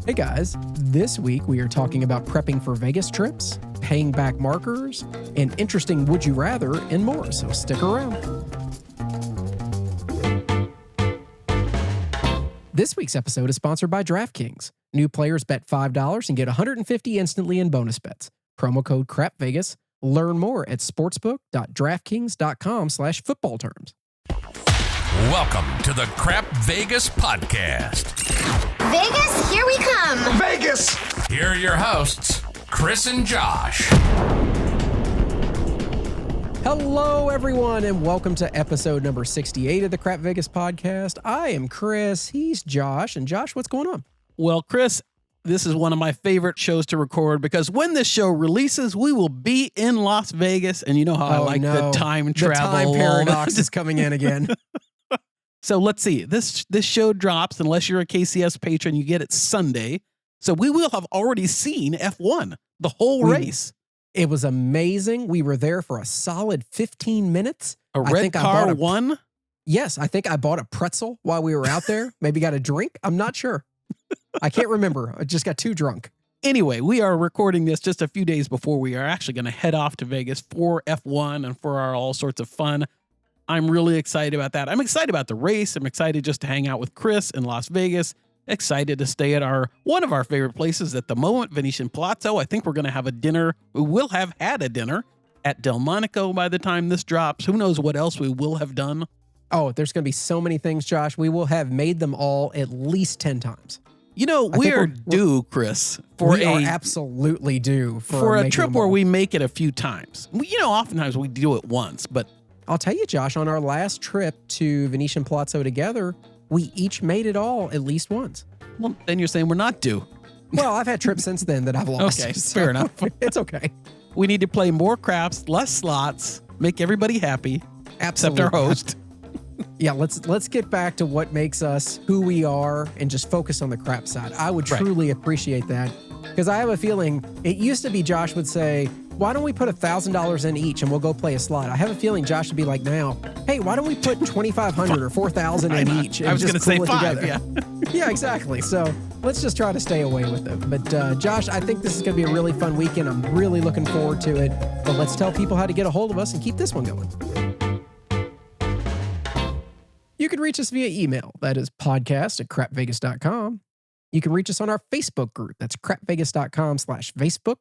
Hey guys, this week we are talking about prepping for Vegas trips, paying back markers, and interesting would you rather and more, so stick around. This week's episode is sponsored by DraftKings. New players bet $5 and get $150 instantly in bonus bets. Promo code CRAPVEGAS. Learn more at sportsbook.draftkings.com/football terms. Welcome to the Crap Vegas podcast. Vegas, here we come. Vegas! Here are your hosts, Chris and Josh. Hello, everyone, and welcome to episode number 68 of the Crap Vegas podcast. I am Chris. He's Josh. And Josh, what's going on? Well, Chris, this is one of my favorite shows to record because when this show releases, we will be in Las Vegas. And you know how I like the time travel. The time paradox is coming in again. So let's see. This show drops, unless you're a KCS patron, you get it Sunday. So we will have already seen F1, the whole race. It was amazing. We were there for a solid 15 minutes. A red car won? Yes, I think I bought a pretzel while we were out there. Maybe got a drink. I'm not sure. I can't remember. I just got too drunk. Anyway, we are recording this just a few days before we are actually going to head off to Vegas for F1 and for our all sorts of fun. I'm really excited about that. I'm excited about the race. I'm excited just to hang out with Chris in Las Vegas. Excited to stay at one of our favorite places at the moment, Venetian Palazzo. I think we're going to have a dinner. We will have had a dinner at Delmonico by the time this drops. Who knows what else we will have done? Oh, there's going to be so many things, Josh. We will have made them all at least 10 times. You know, we are due, Chris, we are absolutely due for a trip where we make it a few times. You know, oftentimes we do it once, but I'll tell you, Josh, on our last trip to Venetian Palazzo together, we each made it all at least once. Well, then you're saying we're not due. Well, I've had trips since then that I've lost. Okay, fair enough. It's okay. We need to play more craps, less slots, make everybody happy, Absolutely. except our host. Yeah, let's get back to what makes us who we are and just focus on the crap side. I would truly appreciate that because I have a feeling it used to be Josh would say, why don't we put $1,000 in each and we'll go play a slot? I have a feeling Josh would be like now, hey, why don't we put $2,500 or $4,000 in each? I was going to say $5,000, yeah. Yeah, exactly. So let's just try to stay away with it. But Josh, I think this is going to be a really fun weekend. I'm really looking forward to it. But let's tell people how to get a hold of us and keep this one going. You can reach us via email. That is podcast@crapvegas.com. You can reach us on our Facebook group. That's crapvegas.com/Facebook.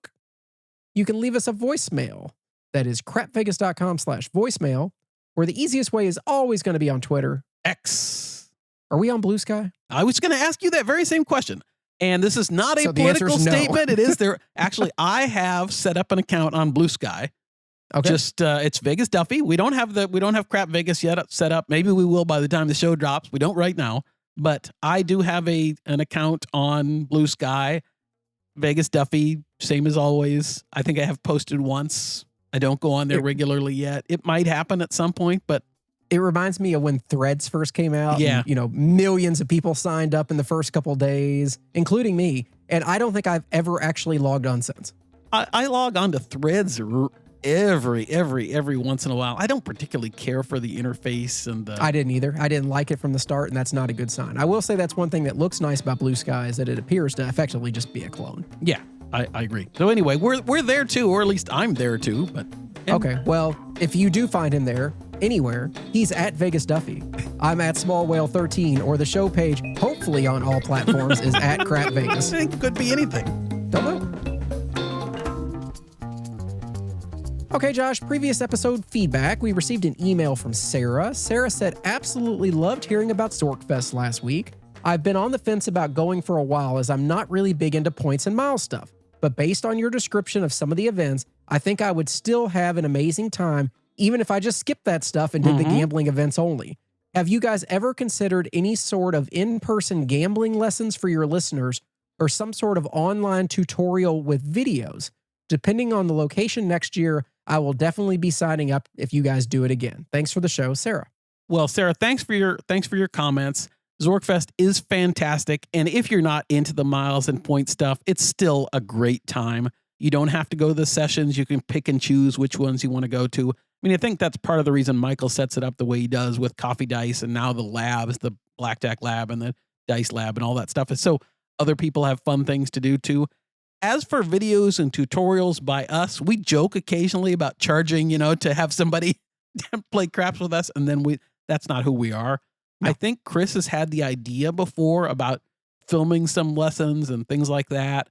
You can leave us a voicemail. That is crapvegas.com/voicemail, or the easiest way is always going to be on Twitter. X. Are we on Blue Sky? I was going to ask you that very same question. And this is not a political statement. It is there. Actually, I have set up an account on Blue Sky. Okay. Just it's Vegas Duffy. We don't have Crap Vegas yet set up. Maybe we will by the time the show drops. We don't right now, but I do have an account on Blue Sky, Vegas Duffy, same as always. I think I have posted once. I don't go on there regularly yet. It might happen at some point, but it reminds me of when Threads first came out. Yeah, and, millions of people signed up in the first couple of days, including me, and I don't think I've ever actually logged on since. I log on to Threads every once in a while. I don't particularly care for the interface and I didn't either. I didn't like it from the start, and that's not a good sign. I will say that's one thing that looks nice about Blue Sky is that it appears to effectively just be a clone. Yeah, I agree. So anyway, we're there too, or at least I'm there too. But okay, well, if you do find him there anywhere, he's at Vegas Duffy. I'm at Small Whale 13, or the show page, hopefully on all platforms, is at Crap Vegas. It could be anything. Don't know. Okay, Josh, previous episode feedback. We received an email from Sarah. Sarah said, absolutely loved hearing about Zorkfest last week. I've been on the fence about going for a while as I'm not really big into points and miles stuff. But based on your description of some of the events, I think I would still have an amazing time, even if I just skipped that stuff and did the gambling events only. Have you guys ever considered any sort of in-person gambling lessons for your listeners or some sort of online tutorial with videos? Depending on the location next year, I will definitely be signing up if you guys do it again. Thanks for the show, Sarah. Well, Sarah, thanks for your comments. Zorkfest is fantastic, and if you're not into the miles and point stuff, it's still a great time. You don't have to go to the sessions. You can pick and choose which ones you want to go to. I mean, I think that's part of the reason Michael sets it up the way he does with Coffee Dice and now the labs, the Blackjack Lab and the Dice Lab and all that stuff. So other people have fun things to do too. As for videos and tutorials by us, we joke occasionally about charging, to have somebody play craps with us, and then that's not who we are. No. I think Chris has had the idea before about filming some lessons and things like that.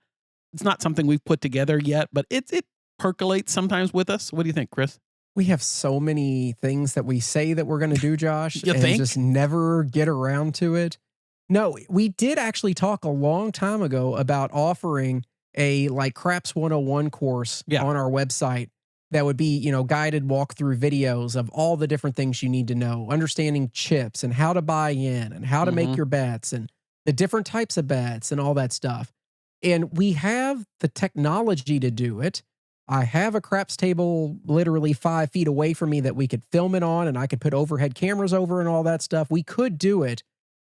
It's not something we've put together yet, but it percolates sometimes with us. What do you think, Chris? We have so many things that we say that we're going to do, Josh, You and think? just never get around to it. No, we did actually talk a long time ago about offering a Craps 101 course on our website that would be, guided walkthrough videos of all the different things you need to know, understanding chips and how to buy in and how to make your bets and the different types of bets and all that stuff. And we have the technology to do it. I have a craps table literally 5 feet away from me that we could film it on, and I could put overhead cameras over and all that stuff. We could do it.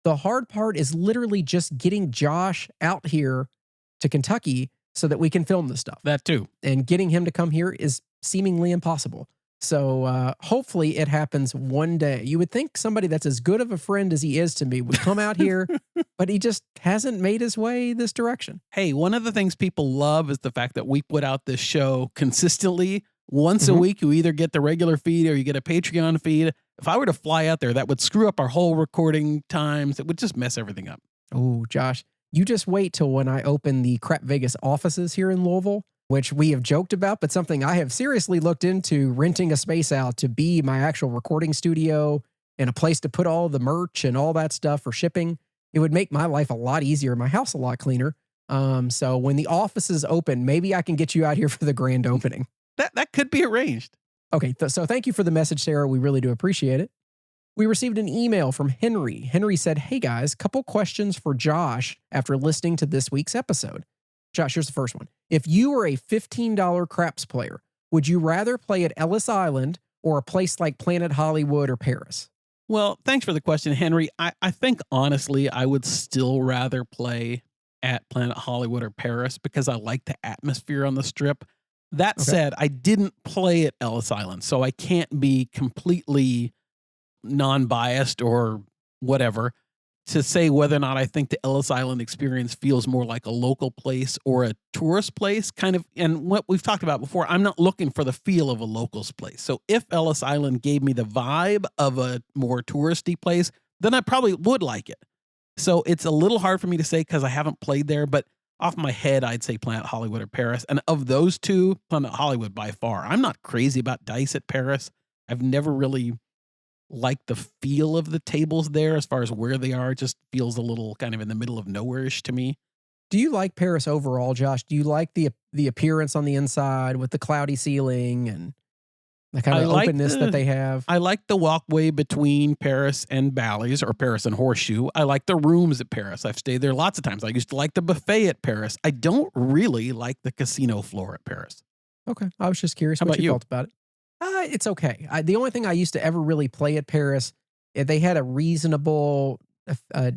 The hard part is literally just getting Josh out here to Kentucky so that we can film this stuff. That too. And getting him to come here is seemingly impossible. So hopefully it happens one day. You would think somebody that's as good of a friend as he is to me would come out here, but he just hasn't made his way this direction. Hey, one of the things people love is the fact that we put out this show consistently. Once a week, you either get the regular feed or you get a Patreon feed. If I were to fly out there, that would screw up our whole recording times. It would just mess everything up. Oh, Josh, you just wait till when I open the Crap Vegas offices here in Louisville, which we have joked about, but something I have seriously looked into, renting a space out to be my actual recording studio and a place to put all the merch and all that stuff for shipping. It would make my life a lot easier, my house a lot cleaner. So when the offices open, maybe I can get you out here for the grand opening. That could be arranged. Okay, so thank you for the message, Sarah. We really do appreciate it. We received an email from Henry. Henry said, "Hey guys, couple questions for Josh after listening to this week's episode." Josh, here's the first one. If you were a $15 craps player, would you rather play at Ellis Island or a place like Planet Hollywood or Paris? Well, thanks for the question, Henry. I think, honestly, I would still rather play at Planet Hollywood or Paris because I like the atmosphere on the Strip. That said, I didn't play at Ellis Island, so I can't be completely non-biased or whatever to say whether or not I think the Ellis Island experience feels more like a local place or a tourist place, kind of. And what we've talked about before, I'm not looking for the feel of a locals place. So if Ellis Island gave me the vibe of a more touristy place, then I probably would like it. So it's a little hard for me to say because I haven't played there, but off my head, I'd say Planet Hollywood or Paris. And of those two, Planet Hollywood by far. I'm not crazy about dice at Paris. I've never really liked the feel of the tables there as far as where they are. It just feels a little kind of in the middle of nowhere-ish to me. Do you like Paris overall, Josh? Do you like the appearance on the inside with the cloudy ceiling and the kind of openness that they have? I like the walkway between Paris and Bally's or Paris and Horseshoe. I like the rooms at Paris. I've stayed there lots of times. I used to like the buffet at Paris. I don't really like the casino floor at Paris. Okay. I was just curious How what about you you? felt about it. It's okay. The only thing I used to ever really play at Paris, they had a reasonable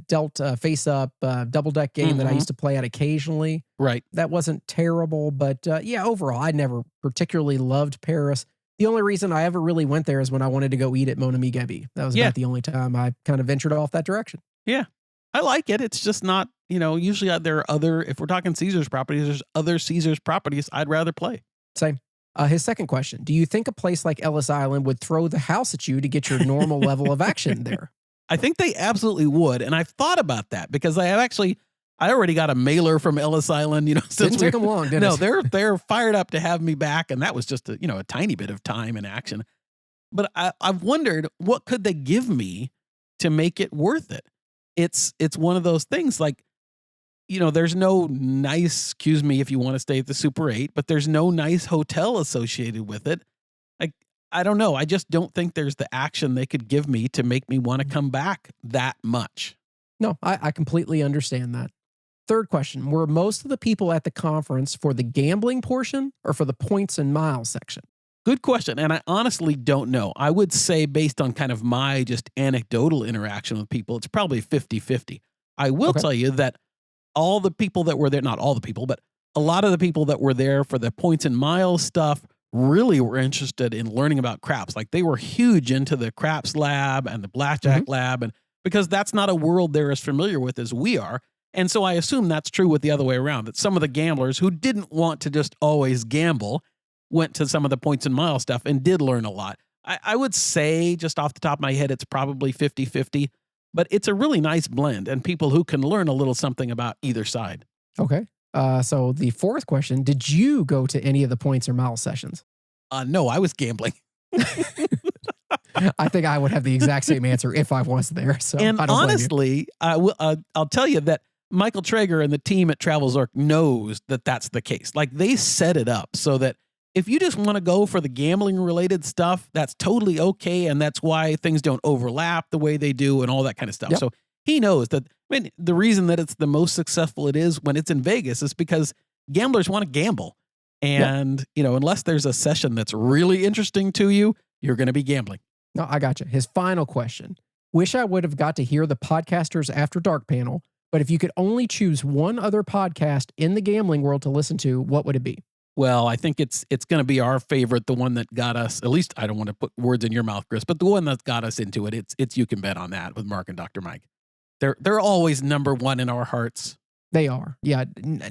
dealt face-up double-deck game that I used to play at occasionally. Right. That wasn't terrible, but overall, I never particularly loved Paris. The only reason I ever really went there is when I wanted to go eat at Mon Ami Gebi. That was about the only time I kind of ventured off that direction. Yeah. I like it. It's just not, usually there are other, if we're talking Caesars properties, there's other Caesars properties I'd rather play. Same. His second question, do you think a place like Ellis Island would throw the house at you to get your normal level of action there? I think they absolutely would. And I've thought about that because I already got a mailer from Ellis Island, since Didn't take them long, did No, it? they're fired up to have me back. And that was just a tiny bit of time and action. But I've wondered, what could they give me to make it worth it? It's one of those things like, there's no nice, excuse me if you want to stay at the Super 8, but there's no nice hotel associated with it. I don't know. I just don't think there's the action they could give me to make me want to come back that much. No, I completely understand that. Third question, were most of the people at the conference for the gambling portion or for the points and miles section? Good question. And I honestly don't know. I would say based on kind of my just anecdotal interaction with people, it's probably 50-50. I will tell you that all the people that were there, not all the people, but a lot of the people that were there for the points and miles stuff really were interested in learning about craps. Like they were huge into the craps lab and the blackjack lab. And because that's not a world they're as familiar with as we are. And so I assume that's true with the other way around, that some of the gamblers who didn't want to just always gamble went to some of the points and mile stuff and did learn a lot. I would say, just off the top of my head, it's probably 50-50, but it's a really nice blend and people who can learn a little something about either side. Okay. So the fourth question, did you go to any of the points or mile sessions? No, I was gambling. I think I would have the exact same answer if I was there. So And I don't blame you. honestly, I'll tell you that Michael Traeger and the team at Travel Zork knows that that's the case. Like, they set it up so that if you just want to go for the gambling related stuff, that's totally okay. And that's why things don't overlap the way they do and all that kind of stuff. Yep. So he knows that. I mean, the reason that it's the most successful it is when it's in Vegas is because gamblers want to gamble. And, unless there's a session that's really interesting to you, you're going to be gambling. No, I got you. His final question. Wish I would have got to hear the Podcasters After Dark panel, but if you could only choose one other podcast in the gambling world to listen to, what would it be? Well, I think it's going to be our favorite, the one that got us, at least I don't want to put words in your mouth, Chris, but the one that got us into it, it's You Can Bet on That with Mark and Dr. Mike. They're always number one in our hearts. They are. Yeah.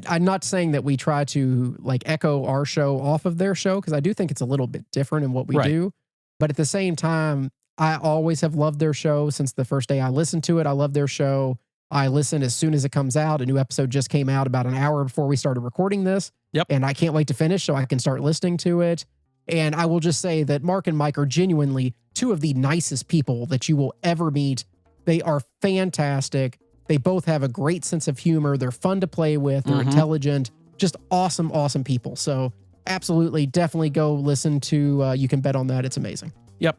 I'm not saying that we try to echo our show off of their show, because I do think it's a little bit different in what we do. But at the same time, I always have loved their show since the first day I listened to it. I love their show. I listen as soon as it comes out. A new episode just came out about an hour before we started recording this. Yep. And I can't wait to finish so I can start listening to it. And I will just say that Mark and Mike are genuinely two of the nicest people that you will ever meet. They are fantastic. They both have a great sense of humor. They're fun to play with. They're intelligent. Just awesome, awesome people. So absolutely, definitely go listen to You Can Bet on That. It's amazing. Yep.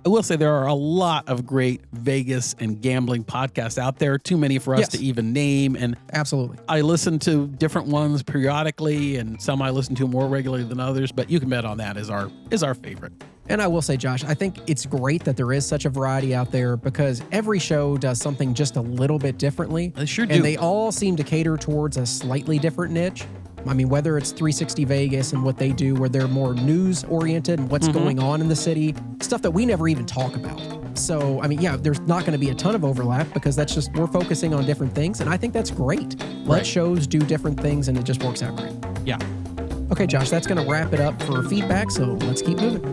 I will say there are a lot of great Vegas and gambling podcasts out there. Too many for us to even name. And absolutely, I listen to different ones periodically, and some I listen to more regularly than others. But You Can Bet on That is our favorite. And I will say, Josh, I think it's great that there is such a variety out there, because every show does something just a little bit differently. They sure do. And they all seem to cater towards a slightly different niche. I mean, whether it's 360 Vegas and what they do, where they're more news oriented and what's going on in the city, stuff that we never even talk about. So, I mean, yeah, there's not going to be a ton of overlap, because that's just, we're focusing on different things. And I think that's great. Let shows do different things, and it just works out great. Yeah. Okay, Josh, that's going to wrap it up for feedback. So let's keep moving.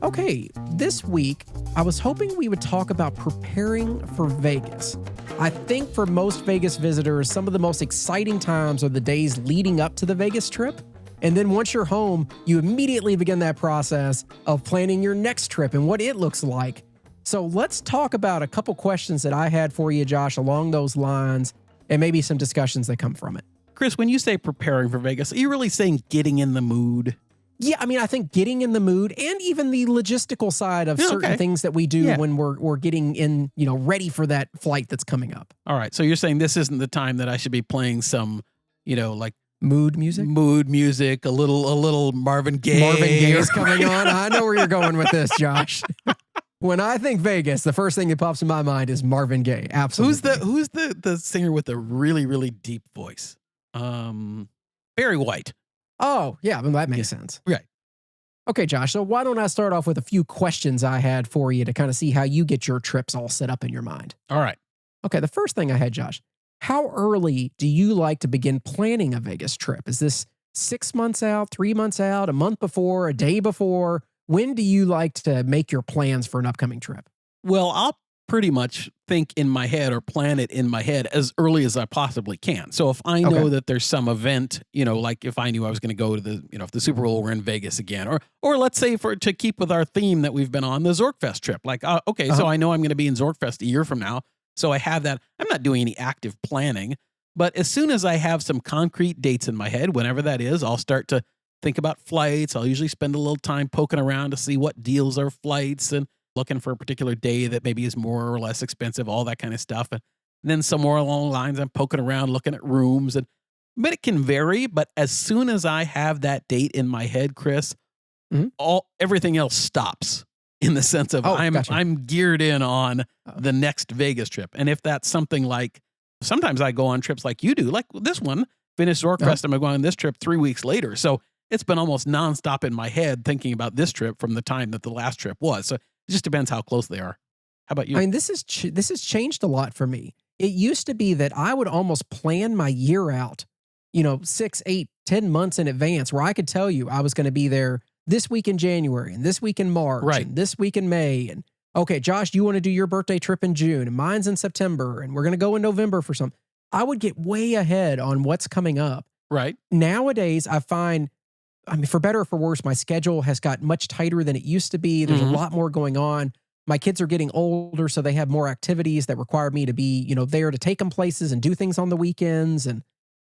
Okay, this week, I was hoping we would talk about preparing for Vegas. I think for most Vegas visitors, some of the most exciting times are the days leading up to the Vegas trip. And then once you're home, you immediately begin that process of planning your next trip and what it looks like. So let's talk about a couple questions that I had for you, Josh, along those lines, and maybe some discussions that come from it. Chris, when you say preparing for Vegas, are you really saying getting in the mood? Yeah, I mean, I think getting in the mood, and even the logistical side of certain things that we do when we're getting in, ready for that flight that's coming up. All right. So you're saying this isn't the time that I should be playing some, mood music? Mood music, a little Marvin Gaye. Marvin Gaye is coming on. I know where you're going with this, Josh. When I think Vegas, the first thing that pops in my mind is Marvin Gaye. Absolutely. Who's the singer with the really, really deep voice? Barry White. Oh, yeah, well, that makes sense. Right. Okay, Josh, so why don't I start off with a few questions I had for you to kind of see how you get your trips all set up in your mind. All right. Okay, the first thing I had, Josh, how early do you like to begin planning a Vegas trip? Is this 6 months out, 3 months out, a month before, a day before? When do you like to make your plans for an upcoming trip? Well, I'll pretty much think in my head or plan it in my head as early as I possibly can. So if I know that there's some event, like if I knew I was going to go to the, if the Super Bowl were in Vegas again, or let's say to keep with our theme that we've been on, the Zorkfest trip, so I know I'm going to be in Zorkfest a year from now. So I have that. I'm not doing any active planning, but as soon as I have some concrete dates in my head, whenever that is, I'll start to think about flights. I'll usually spend a little time poking around to see what deals are flights and looking for a particular day that maybe is more or less expensive, all that kind of stuff. And then somewhere along the lines, I'm poking around, looking at rooms. But it can vary. But as soon as I have that date in my head, Chris, everything else stops in the sense of I'm geared in on the next Vegas trip. And if that's something like, sometimes I go on trips like you do, like this one, finish Zorkfest, and I'm going on this trip 3 weeks later. So it's been almost nonstop in my head thinking about this trip from the time that the last trip was. So it just depends how close they are. How about you? I mean, this has changed a lot for me. It used to be that I would almost plan my year out, 6, 8, 10 months in advance, where I could tell you I was going to be there this week in January and this week in March Right. and this week in May. And okay, Josh, you want to do your birthday trip in June and mine's in September and we're going to go in November for some. I would get way ahead on what's coming up. Right. Nowadays, I find, for better or for worse, my schedule has got much tighter than it used to be. There's a lot more going on. My kids are getting older, so they have more activities that require me to be, there to take them places and do things on the weekends. And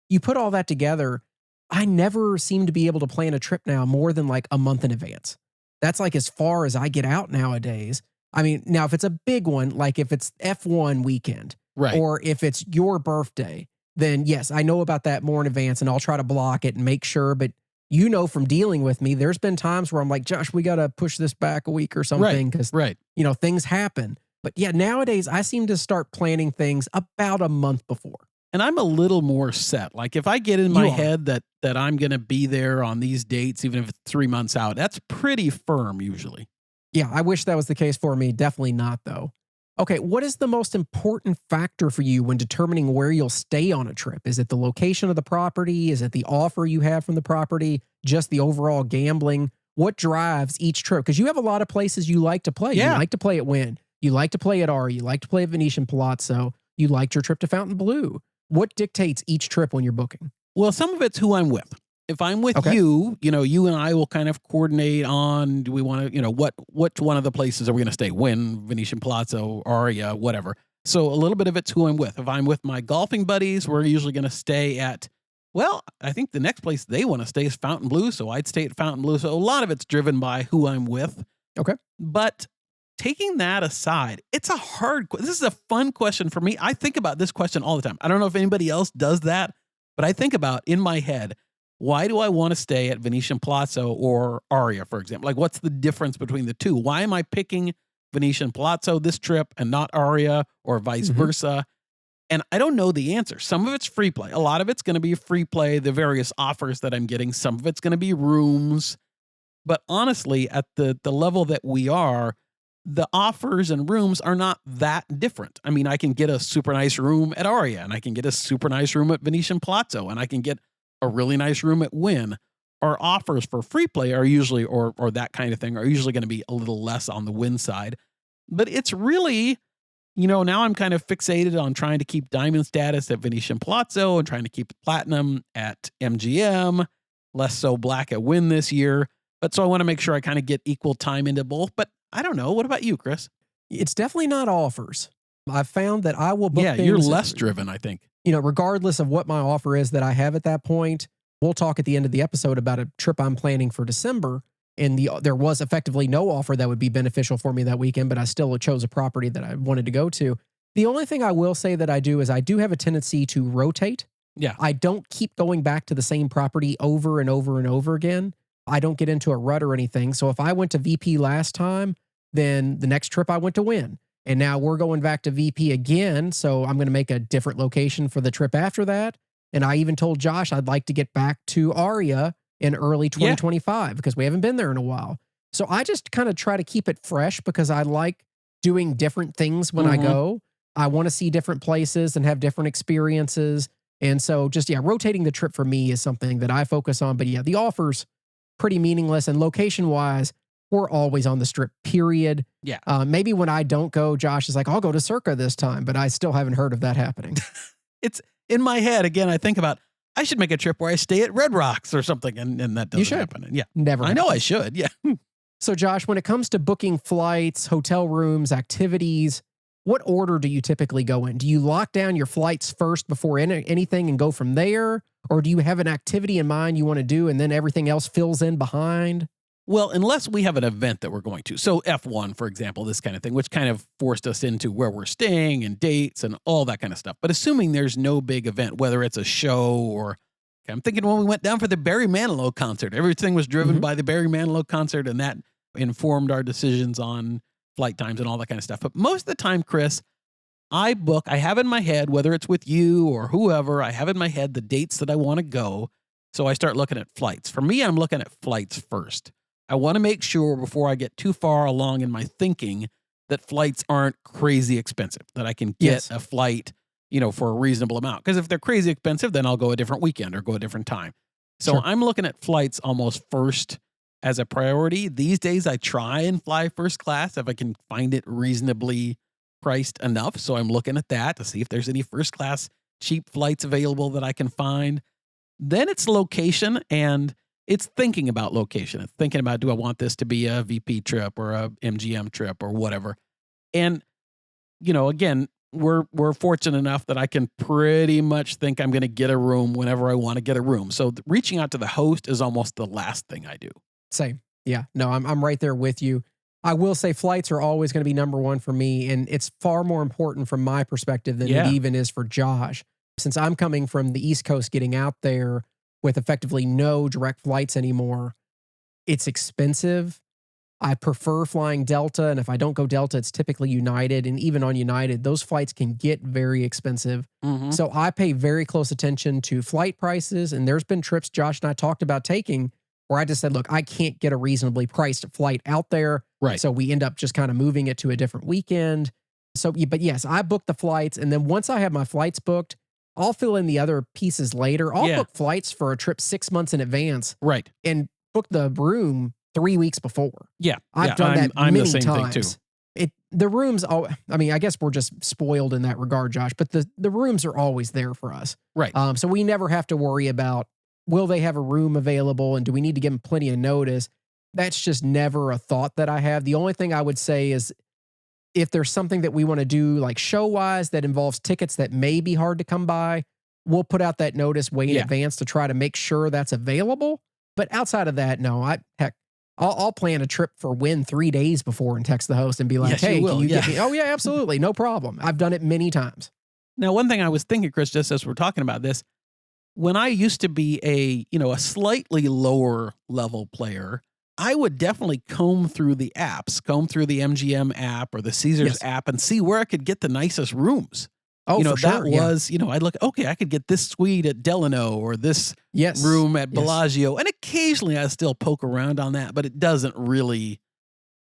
you put all that together, I never seem to be able to plan a trip now more than like a month in advance. That's like as far as I get out nowadays. I mean, now if it's a big one, like if it's F1 weekend, Right. or if it's your birthday, then yes, I know about that more in advance and I'll try to block it and make sure. But from dealing with me, there's been times where I'm like, Josh, we got to push this back a week or something because, things happen. But yeah, nowadays I seem to start planning things about a month before. And I'm a little more set. Like if I get in my head that I'm going to be there on these dates, even if it's 3 months out, that's pretty firm usually. Yeah, I wish that was the case for me. Definitely not, though. Okay, what is the most important factor for you when determining where you'll stay on a trip? Is it the location of the property? Is it the offer you have from the property? Just the overall gambling? What drives each trip? Because you have a lot of places you like to play. Yeah. You like to play at Wynn. You like to play at Aria. You like to play at Venetian Palazzo. You liked your trip to Fontainebleau. What dictates each trip when you're booking? Well, some of it's who I'm with. If I'm with you, you and I will kind of coordinate on, do we want to, what one of the places are we going to stay? Wynn, Venetian Palazzo, Aria, whatever. So a little bit of it's who I'm with. If I'm with my golfing buddies, we're usually going to stay at, I think the next place they want to stay is Fontainebleau. So I'd stay at Fontainebleau. So a lot of it's driven by who I'm with. Okay. But taking that aside, this is a fun question for me. I think about this question all the time. I don't know if anybody else does that, but I think about in my head, why do I want to stay at Venetian Palazzo or Aria, for example? Like, what's the difference between the two? Why am I picking Venetian Palazzo this trip and not Aria or vice versa? And I don't know the answer. Some of it's free play. A lot of it's going to be free play, the various offers that I'm getting. Some of it's going to be rooms. But honestly, at the level that we are, the offers and rooms are not that different. I mean, I can get a super nice room at Aria, and I can get a super nice room at Venetian Palazzo, and I can get a really nice room at Wynn. Our offers for free play are usually, or that kind of thing, are usually going to be a little less on the Wynn side. But it's really, now I'm kind of fixated on trying to keep diamond status at Venetian Palazzo and trying to keep platinum at MGM, less so black at Wynn this year. But so I want to make sure I kind of get equal time into both. But I don't know. What about you, Chris? It's definitely not offers. I've found that I will book things. You're less driven, I think. Regardless of what my offer is that I have at that point. We'll talk at the end of the episode about a trip I'm planning for December. And there was effectively no offer that would be beneficial for me that weekend, but I still chose a property that I wanted to go to. The only thing I will say that I do is I do have a tendency to rotate. Yeah. I don't keep going back to the same property over and over and over again. I don't get into a rut or anything. So if I went to VP last time, then the next trip I went to Wynn. And now we're going back to VP again. So I'm going to make a different location for the trip after that. And I even told Josh I'd like to get back to Aria in early 2025 because we haven't been there in a while. So I just kind of try to keep it fresh because I like doing different things when I go. I want to see different places and have different experiences. And so just, rotating the trip for me is something that I focus on. But the offers, pretty meaningless. And location-wise, we're always on the Strip, period. Yeah. Maybe when I don't go, Josh is like, I'll go to Circa this time, but I still haven't heard of that happening. It's in my head, again, I think about, I should make a trip where I stay at Red Rocks or something, and that doesn't happen. And Never I know I should, So Josh, when it comes to booking flights, hotel rooms, activities, what order do you typically go in? Do you lock down your flights first before anything and go from there? Or do you have an activity in mind you want to do and then everything else fills in behind? Well, unless we have an event that we're going to. So F1, for example, this kind of thing, which kind of forced us into where we're staying and dates and all that kind of stuff. But assuming there's no big event, whether it's a show or I'm thinking when we went down for the Barry Manilow concert, everything was driven by the Barry Manilow concert, and that informed our decisions on flight times and all that kind of stuff. But most of the time, Chris, I have in my head, whether it's with you or whoever, I have in my head the dates that I want to go. So I start looking at flights. For me, I'm looking at flights first. I want to make sure before I get too far along in my thinking that flights aren't crazy expensive, that I can get a flight, for a reasonable amount. Because if they're crazy expensive, then I'll go a different weekend or go a different time. So Sure. I'm looking at flights almost first as a priority. These days, I try and fly first class if I can find it reasonably priced enough. So I'm looking at that to see if there's any first class cheap flights available that I can find. Then it's location, and it's thinking about location. It's thinking about, do I want this to be a VP trip or a MGM trip or whatever? And, again, we're fortunate enough that I can pretty much think I'm going to get a room whenever I want to get a room. So reaching out to the host is almost the last thing I do. Same. Yeah. No, I'm right there with you. I will say flights are always going to be number one for me, and it's far more important from my perspective than it even is for Josh. Since I'm coming from the East Coast, getting out there with effectively no direct flights anymore, it's expensive. I prefer flying Delta, and if I don't go Delta, it's typically United, and even on United, those flights can get very expensive. Mm-hmm. So I pay very close attention to flight prices, and there's been trips Josh and I talked about taking where I just said, look, I can't get a reasonably priced flight out there. Right. So we end up just kind of moving it to a different weekend. So, but yes, I booked the flights, and then once I have my flights booked, I'll fill in the other pieces later. I'll book flights for a trip 6 months in advance. Right. And book the room 3 weeks before. Yeah. I've done that I'm many the same times. thing too. The rooms, I guess we're just spoiled in that regard, Josh, but the rooms are always there for us. Right. So we never have to worry about, will they have a room available and do we need to give them plenty of notice? That's just never a thought that I have. The only thing I would say is if there's something that we want to do like show-wise that involves tickets that may be hard to come by, we'll put out that notice way in advance to try to make sure that's available. But outside of that, no, I'll plan a trip for 3 days before and text the host and be like, hey, can you get me? Oh, yeah, absolutely. No problem. I've done it many times. Now, one thing I was thinking, Chris, just as we're talking about this, when I used to be a slightly lower level player, I would definitely comb through the apps, comb through the MGM app or the Caesars app and see where I could get the nicest rooms. Oh, for sure. That was, I'd look, okay, I could get this suite at Delano or this room at Bellagio. And occasionally I still poke around on that, but it doesn't really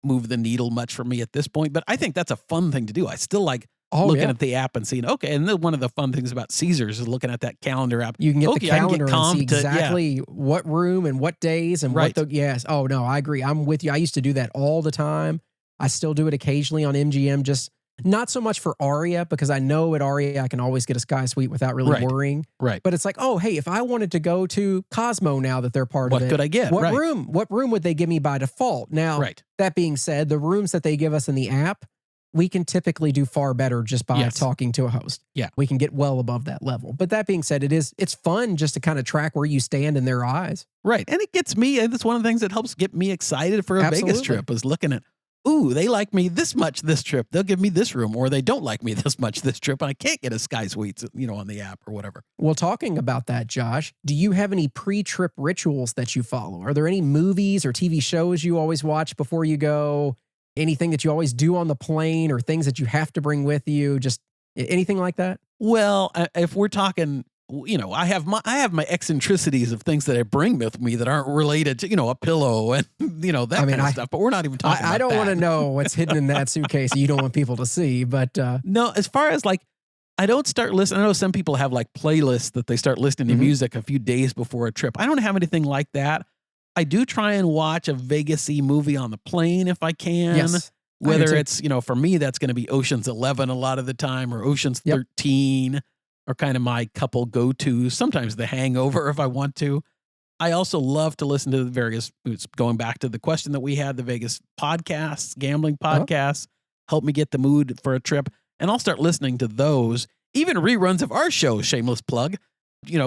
move the needle much for me at this point. But I think that's a fun thing to do. I still like looking at the app and seeing, okay. And then one of the fun things about Caesars is looking at that calendar app. You can get the calendar and see exactly what room and what days and what the, yes. Oh, no, I agree. I'm with you. I used to do that all the time. I still do it occasionally on MGM, just not so much for Aria, because I know at Aria I can always get a Sky Suite without really worrying. Right. But it's like, oh, hey, if I wanted to go to Cosmo now that they're part of it, what could I get? What room would they give me by default? Now, that being said, the rooms that they give us in the app, we can typically do far better just by talking to a host. Yeah. We can get well above that level. But that being said, it's fun just to kind of track where you stand in their eyes. Right. And it gets me, and it's one of the things that helps get me excited for a Vegas trip is looking at, ooh, they like me this much this trip. They'll give me this room, or they don't like me this much this trip, and I can't get a Sky Suites, on the app or whatever. Well, talking about that, Josh, do you have any pre-trip rituals that you follow? Are there any movies or TV shows you always watch before you go? Anything that you always do on the plane or things that you have to bring with you? Just anything like that? Well, if we're talking, I have my eccentricities of things that I bring with me that aren't related to, a pillow and, that kind of stuff. But we're not even talking about that. I don't want to know what's hidden in that suitcase you don't want people to see. But no, as far as I don't start listening. I know some people have playlists that they start listening to music a few days before a trip. I don't have anything like that. I do try and watch a Vegas-y movie on the plane if I can. Yes. Whether it's, for me, that's going to be Ocean's 11 a lot of the time, or Ocean's 13 are kind of my couple go-tos. Sometimes The Hangover if I want to. I also love to listen to the various, going back to the question that we had, the Vegas podcasts, gambling podcasts, help me get the mood for a trip. And I'll start listening to those, even reruns of our show, shameless plug,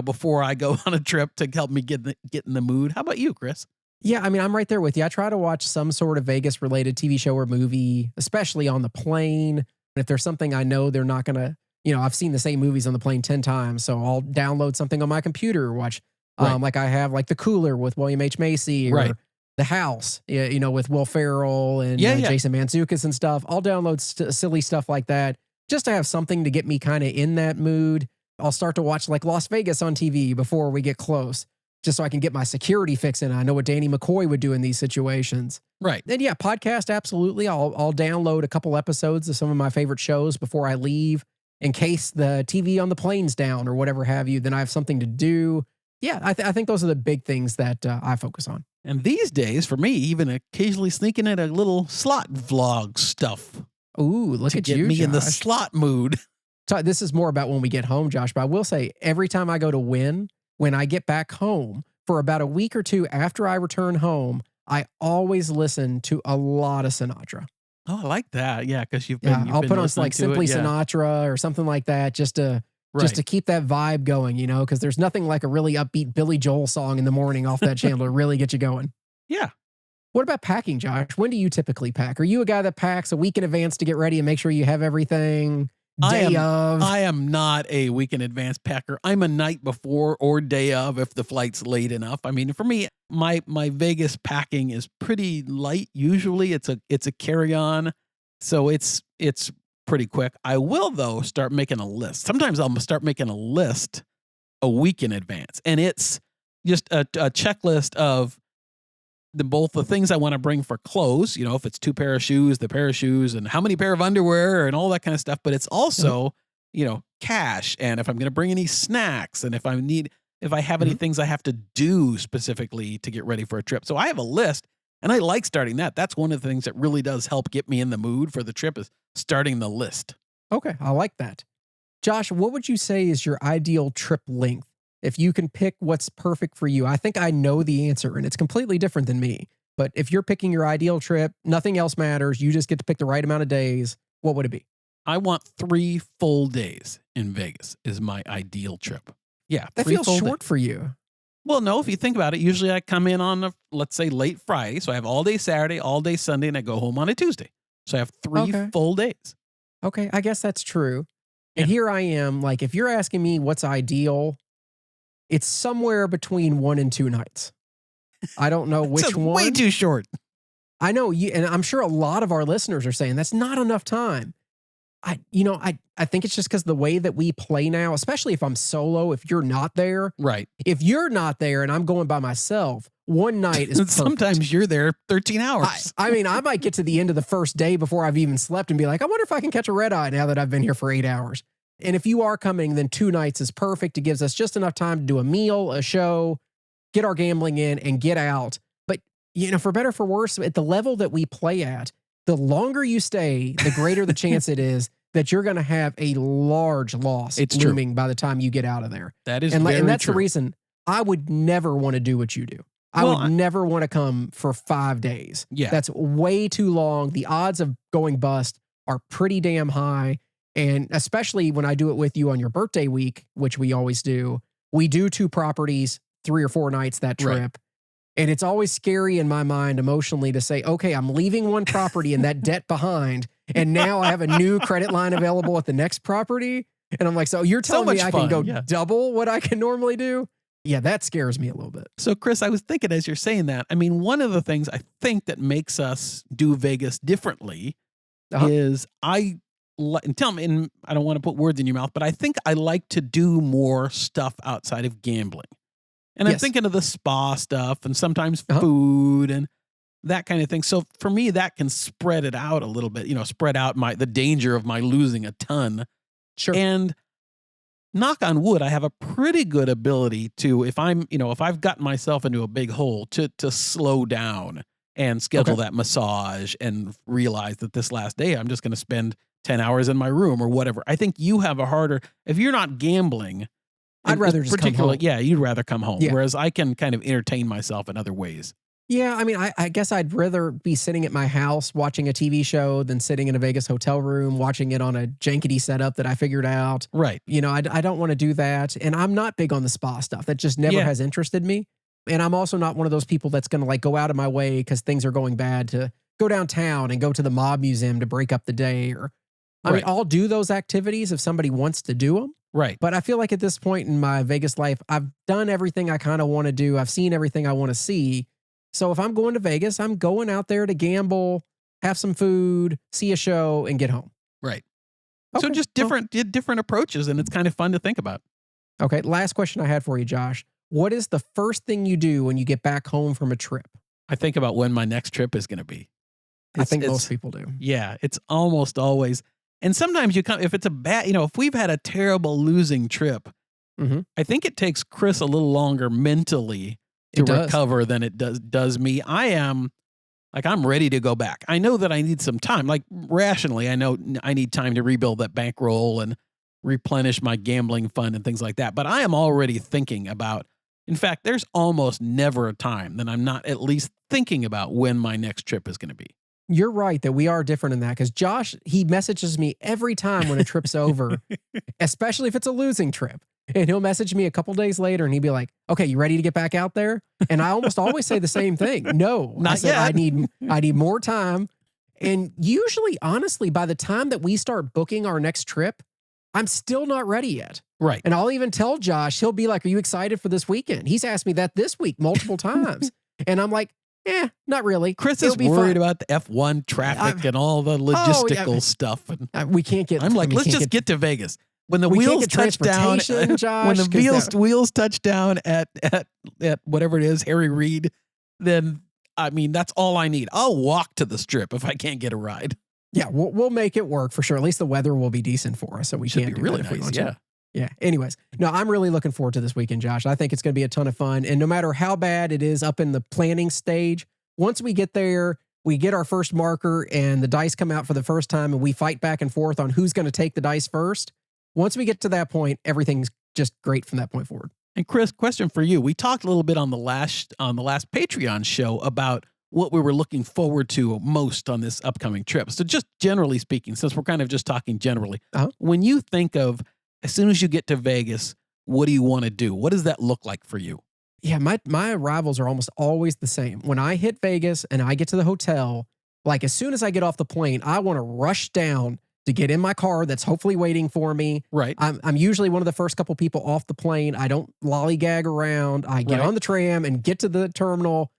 before I go on a trip to help me get in the mood. How about you, Chris? Yeah, I'm right there with you. I try to watch some sort of Vegas-related TV show or movie, especially on the plane. If there's something I know they're not going to, I've seen the same movies on the plane 10 times, so I'll download something on my computer, watch, like I have The Cooler with William H. Macy, or The House, with Will Ferrell and Jason Mantzoukas and stuff. I'll download silly stuff like that just to have something to get me kind of in that mood. I'll start to watch Las Vegas on TV before we get close, just so I can get my security fix in. I know what Danny McCoy would do in these situations. Right. And yeah, podcast, absolutely. I'll download a couple episodes of some of my favorite shows before I leave in case the TV on the plane's down or whatever have you. Then I have something to do. Yeah, I think those are the big things that I focus on. And these days, for me, even occasionally sneaking in a little slot vlog stuff. Ooh, look to at get you, me Josh. in the slot mood. So this is more about when we get home, Josh, but I will say every time I go to win, when I get back home for about a week or two after I return home, I always listen to a lot of Sinatra. Oh, I like that. Yeah, because you've been. I'll put on listening like to Simply it, yeah. Sinatra or something like that, just to Right. keep that vibe going, because there's nothing like a really upbeat Billy Joel song in the morning off that channel to really get you going. Yeah. What about packing, Josh? When do you typically pack? Are you a guy that packs a week in advance to get ready and make sure you have everything day of? I am not a week in advance packer. I'm a night before or day of if the flight's late enough. I mean, for me, my Vegas packing is pretty light. Usually it's a carry-on. So it's pretty quick. I will, though, start making a list. Sometimes I'll start making a list a week in advance. And it's just a checklist of both the things I want to bring for clothes, if it's 2 pair of shoes, the pair of shoes, and how many pair of underwear and all that kind of stuff. But it's also, cash, and if I'm going to bring any snacks, and if I have any things I have to do specifically to get ready for a trip. So I have a list, and I like starting that. That's one of the things that really does help get me in the mood for the trip is starting the list. Okay, I like that. Josh, what would you say is your ideal trip length? If you can pick what's perfect for you, I think I know the answer, and it's completely different than me. But if you're picking your ideal trip, nothing else matters. You just get to pick the right amount of days. What would it be? I want 3 full days in Vegas is my ideal trip. Yeah. That feels short for you. Well, no, if you think about it, usually I come in on, let's say, late Friday. So I have all day Saturday, all day Sunday, and I go home on a Tuesday. So I have 3 full days. Okay, I guess that's true. And here I am, like, if you're asking me what's ideal, it's somewhere between 1 and 2 nights. I don't know which one. Way too short. I know you, and I'm sure a lot of our listeners are saying that's not enough time. I think it's just because the way that we play now, especially if I'm solo, if you're not there. Right. If you're not there and I'm going by myself, one night is perfect. Sometimes you're there 13 hours. I mean, I might get to the end of the first day before I've even slept and be like, I wonder if I can catch a red eye now that I've been here for 8 hours. And if you are coming, then 2 nights is perfect. It gives us just enough time to do a meal, a show, get our gambling in, and get out. But, for better or for worse, at the level that we play at, the longer you stay, the greater the chance it is that you're going to have a large loss looming by the time you get out of there. That is and that's true. the reason I would never want to do what you do. I would never want to come for 5 days. Yeah. That's way too long. The odds of going bust are pretty damn high. And especially when I do it with you on your birthday week, which we always do, we do 2 properties, 3 or 4 nights that trip. Right. And it's always scary in my mind emotionally to say, okay, I'm leaving one property and that debt behind. And now I have a new credit line available at the next property. And I'm like, so you're telling me I can go double what I can normally do? Yeah, that scares me a little bit. So, Chris, I was thinking as you're saying that, I mean, one of the things I think that makes us do Vegas differently is and tell me, and I don't want to put words in your mouth, but I think I like to do more stuff outside of gambling. And I'm thinking of the spa stuff and sometimes food and that kind of thing. So for me, that can spread it out a little bit, spread out the danger of my losing a ton. Sure. And knock on wood, I have a pretty good ability to, if I've gotten myself into a big hole, to slow down and schedule that massage and realize that this last day I'm just going to spend 10 hours in my room or whatever. I think you have a harder, if you're not gambling, I'd rather just come home. Yeah, you'd rather come home. Yeah. Whereas I can kind of entertain myself in other ways. Yeah, I mean, I guess I'd rather be sitting at my house watching a TV show than sitting in a Vegas hotel room watching it on a jankety setup that I figured out. Right. I don't want to do that. And I'm not big on the spa stuff. That just never has interested me. And I'm also not one of those people that's going to go out of my way because things are going bad to go downtown and go to the mob museum to break up the day. Or I mean, I'll do those activities if somebody wants to do them. Right. But I feel like at this point in my Vegas life, I've done everything I kind of want to do. I've seen everything I want to see. So if I'm going to Vegas, I'm going out there to gamble, have some food, see a show, and get home. Right. Okay. So just different approaches, and it's kind of fun to think about. Okay. Last question I had for you, Josh. what is the first thing you do when you get back home from a trip? I think about when my next trip is going to be. I think most people do. Yeah, it's almost always. And sometimes you come, if it's a bad, if we've had a terrible losing trip, I think it takes Chris a little longer mentally to recover than it does me. I'm ready to go back. I know that I need some time. Like rationally, I know I need time to rebuild that bankroll and replenish my gambling fund and things like that. But I am already thinking about, in fact, there's almost never a time that I'm not at least thinking about when my next trip is going to be. You're right that we are different in that because Josh, he messages me every time when a trip's over, especially if it's a losing trip. And he'll message me a couple days later and he'd be like, okay, you ready to get back out there? And I almost always say the same thing. No, not yet. I need more time. And usually, honestly, by the time that we start booking our next trip, I'm still not ready yet. Right. And I'll even tell Josh, he'll be like, are you excited for this weekend? He's asked me that this week multiple times. And I'm like, not really. Chris is worried about the F1 traffic and all the logistical stuff. And we can't get. I'm like, let's just get to Vegas. When the wheels touch down, Josh, when the wheels touch down at whatever it is, Harry Reid, then that's all I need. I'll walk to the Strip if I can't get a ride. Yeah, we'll make it work for sure. At least the weather will be decent for us, so we can't do really that nice. Yeah. Yeah. Anyways, no, I'm really looking forward to this weekend, Josh. I think it's going to be a ton of fun. And no matter how bad it is up in the planning stage, once we get there, we get our first marker and the dice come out for the first time and we fight back and forth on who's going to take the dice first. Once we get to that point, everything's just great from that point forward. And Chris, question for you. We talked a little bit on the last Patreon show about what we were looking forward to most on this upcoming trip. So just generally speaking, since we're kind of just talking generally, when you think of as soon as you get to Vegas, what do you want to do? What does that look like for you? Yeah, my arrivals are almost always the same. When I hit Vegas and I get to the hotel, like as soon as I get off the plane, I want to rush down to get in my car that's hopefully waiting for me. Right. I'm usually one of the first couple people off the plane. I don't lollygag around. I get on the tram and get to the terminal,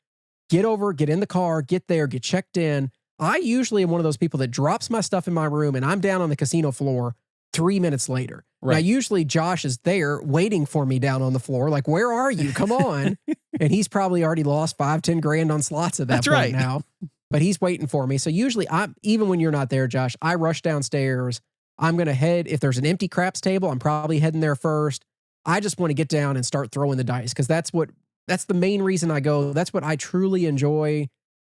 get in the car, get there, get checked in. I usually am one of those people that drops my stuff in my room and I'm down on the casino floor 3 minutes later. Right. Now, usually Josh is there waiting for me down on the floor. Like, where are you? Come on. And he's probably already lost 5-10 grand on slots at that point now. But he's waiting for me. So usually, even when you're not there, Josh, I rush downstairs. I'm going to head, if there's an empty craps table, I'm probably heading there first. I just want to get down and start throwing the dice because that's the main reason I go. That's what I truly enjoy.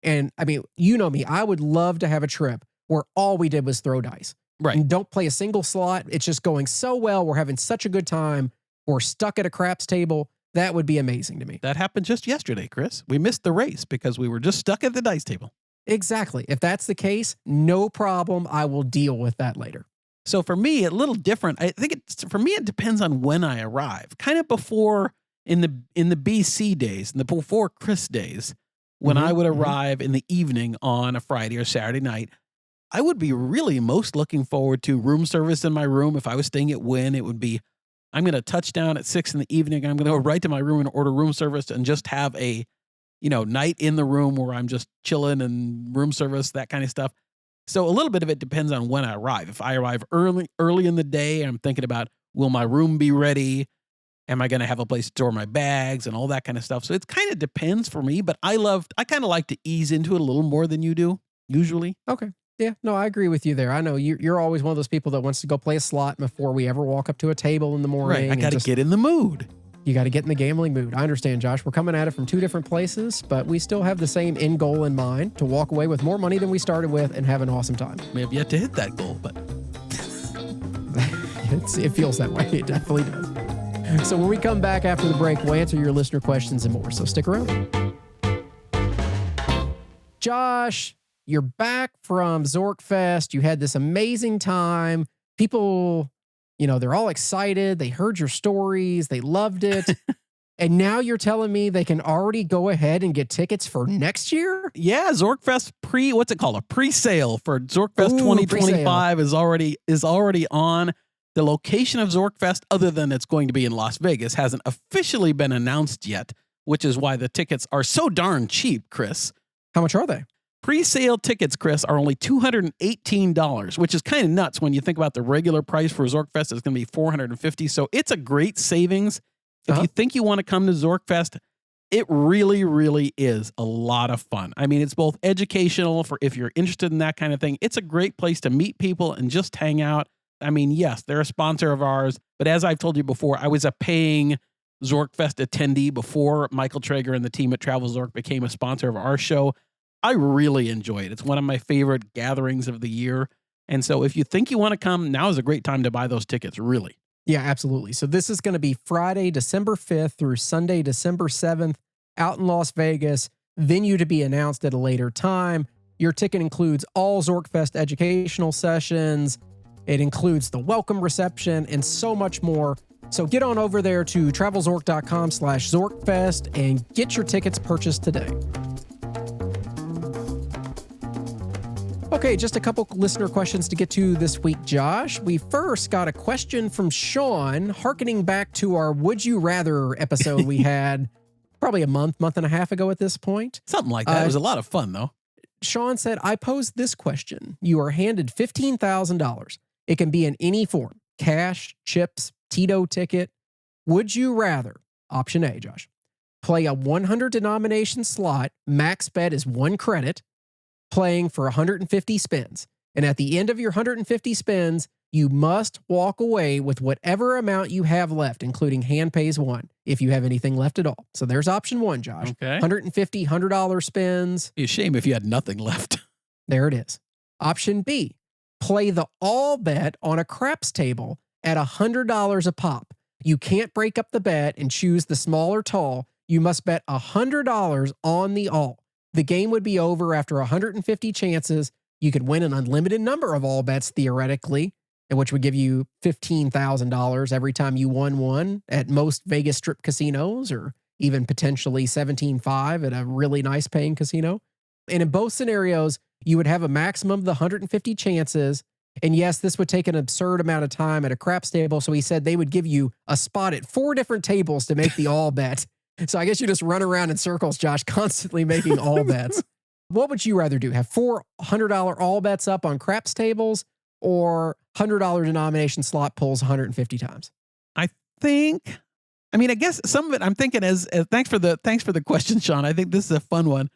And I mean, you know me, I would love to have a trip where all we did was throw dice. Right. And don't play a single slot. It's just going so well. We're having such a good time. We're stuck at a craps table. That would be amazing to me. That happened just yesterday, Chris. We missed the race because we were just stuck at the dice table. Exactly. If that's the case, no problem. I will deal with that later. So for me, a little different. I think for me, it depends on when I arrive. Kind of before in the BC days, in the before Chris days, when I would arrive in the evening on a Friday or Saturday night, I would be really most looking forward to room service in my room. If I was staying at Wynn, it would be, I'm going to touch down at 6 p.m. I'm going to go right to my room and order room service and just have a, night in the room where I'm just chilling and room service, that kind of stuff. So a little bit of it depends on when I arrive. If I arrive early in the day, I'm thinking about, will my room be ready? Am I going to have a place to store my bags and all that kind of stuff? So it kind of depends for me, but I kind of like to ease into it a little more than you do usually. Okay. Yeah, no, I agree with you there. I know you're always one of those people that wants to go play a slot before we ever walk up to a table in the morning. Right, I got to get in the mood. You got to get in the gambling mood. I understand, Josh. We're coming at it from two different places, but we still have the same end goal in mind, to walk away with more money than we started with and have an awesome time. We have yet to hit that goal, but it feels that way. It definitely does. So when we come back after the break, we'll answer your listener questions and more. So stick around. Josh, you're back from Zorkfest. You had this amazing time. People, they're all excited. They heard your stories. They loved it. And now you're telling me they can already go ahead and get tickets for next year? Yeah, Zorkfest a pre-sale for Zorkfest 2025 is already on. The location of Zorkfest, other than it's going to be in Las Vegas, hasn't officially been announced yet, which is why the tickets are so darn cheap, Chris. How much are they? Pre-sale tickets, Chris, are only $218, which is kind of nuts when you think about the regular price for Zorkfest is going to be $450. So it's a great savings If you think you want to come to Zorkfest, it really, really is a lot of fun. I mean, it's both educational for if you're interested in that kind of thing. It's a great place to meet people and just hang out. I mean, yes, they're a sponsor of ours, but as I've told you before, I was a paying Zorkfest attendee before Michael Traeger and the team at Travel Zork became a sponsor of our show. I really enjoy it. It's one of my favorite gatherings of the year. And so if you think you want to come, now is a great time to buy those tickets, really. Yeah, absolutely. So this is going to be Friday, December 5th through Sunday, December 7th out in Las Vegas. Venue to be announced at a later time. Your ticket includes all Zorkfest educational sessions. It includes the welcome reception and so much more. So get on over there to travelzork.com/Zorkfest and get your tickets purchased today. Okay, just a couple listener questions to get to this week, Josh. We first got a question from Sean, hearkening back to our Would You Rather episode we had probably a month and a half ago at this point. Something like that. It was a lot of fun, though. Sean said, I posed this question. You are handed $15,000. It can be in any form, cash, chips, Tito ticket. Would you rather, option A, Josh, play a 100 denomination slot, max bet is 1 credit, playing for 150 spins. And at the end of your 150 spins, you must walk away with whatever amount you have left, including hand pays 1, if you have anything left at all. So there's option 1, Josh. Okay. 150 $100 spins. It'd be a shame if you had nothing left. There it is. Option B, play the all bet on a craps table at $100 a pop. You can't break up the bet and choose the small or tall. You must bet $100 on the all. The game would be over after 150 chances. You could win an unlimited number of all bets theoretically, which would give you $15,000 every time you won one at most Vegas Strip casinos, or even potentially $17,500 at a really nice paying casino. And in both scenarios, you would have a maximum of the 150 chances. And yes, this would take an absurd amount of time at a craps table. So he said they would give you a spot at 4 different tables to make the all bet. So I guess you just run around in circles, Josh, constantly making all bets. What would you rather do? Have 4 $100 all bets up on craps tables, or $100 denomination slot pulls 150 times? I guess some of it I'm thinking as thanks for the question, Sean. I think this is a fun one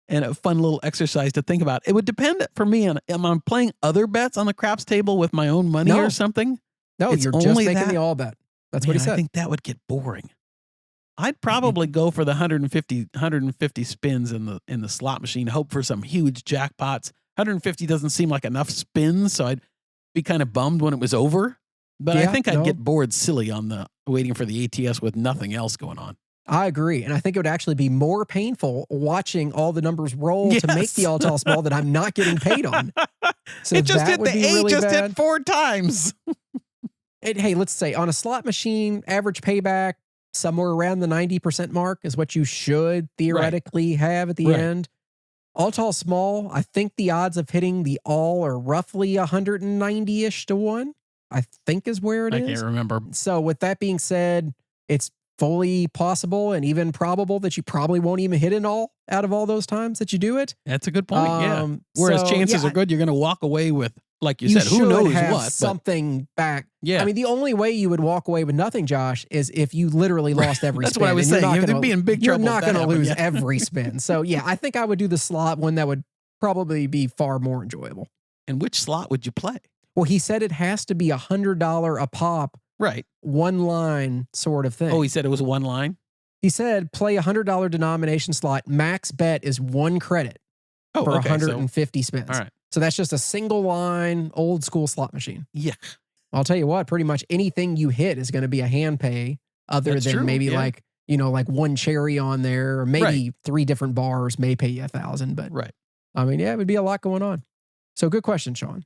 and a fun little exercise to think about. It would depend for me on, am I playing other bets on the craps table with my own money or something? No, it's you're just only making the all bet. That's what he said. I think that would get boring. I'd probably go for the 150 spins in the slot machine, hope for some huge jackpots. 150 doesn't seem like enough spins, so I'd be kind of bummed when it was over. But I think I'd get bored silly on the waiting for the ATS with nothing else going on. I agree. And I think it would actually be more painful watching all the numbers roll to make the all tall small that I'm not getting paid on. So it just that hit would the be A really just bad. hit 4 times. Hey, let's say on a slot machine, average payback somewhere around the 90% mark is what you should theoretically have at the end. All tall small, I think the odds of hitting the all are roughly 190-ish to 1, I think is where it is. I can't remember. So with that being said, it's fully possible and even probable that you probably won't even hit it all out of all those times that you do it. That's a good point. Whereas chances are good you're going to walk away with, like you said, who knows what. Something back. Yeah. I mean, the only way you would walk away with nothing, Josh, is if you literally lost every That's spin. what I was saying. You'd be in big trouble. You're not going to lose every spin. So yeah, I think I would do the slot one. That would probably be far more enjoyable. And which slot would you play? Well, he said it has to be $100 a pop. Right. One line sort of thing. Oh, he said it was one line? He said play $100 denomination slot. Max bet is 1 credit for 150 spins. All right. So that's just a single line, old school slot machine. Yeah. I'll tell you what, pretty much anything you hit is going to be a hand pay other than maybe like 1 cherry on there, or maybe 3 different bars may pay you $1,000. But I mean, yeah, it would be a lot going on. So good question, Sean.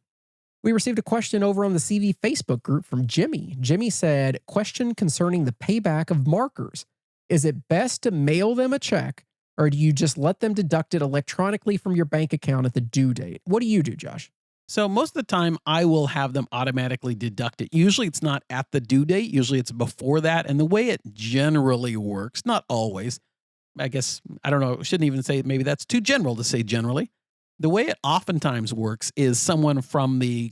We received a question over on the CV Facebook group from Jimmy. Jimmy said, question concerning the payback of markers. Is it best to mail them a check, or do you just let them deduct it electronically from your bank account at the due date? What do you do, Josh? So most of the time I will have them automatically deduct it. Usually it's not at the due date. Usually it's before that. And the way it generally works, not always, I guess, I don't know, shouldn't even say, maybe that's too general to say generally. The way it oftentimes works is someone from the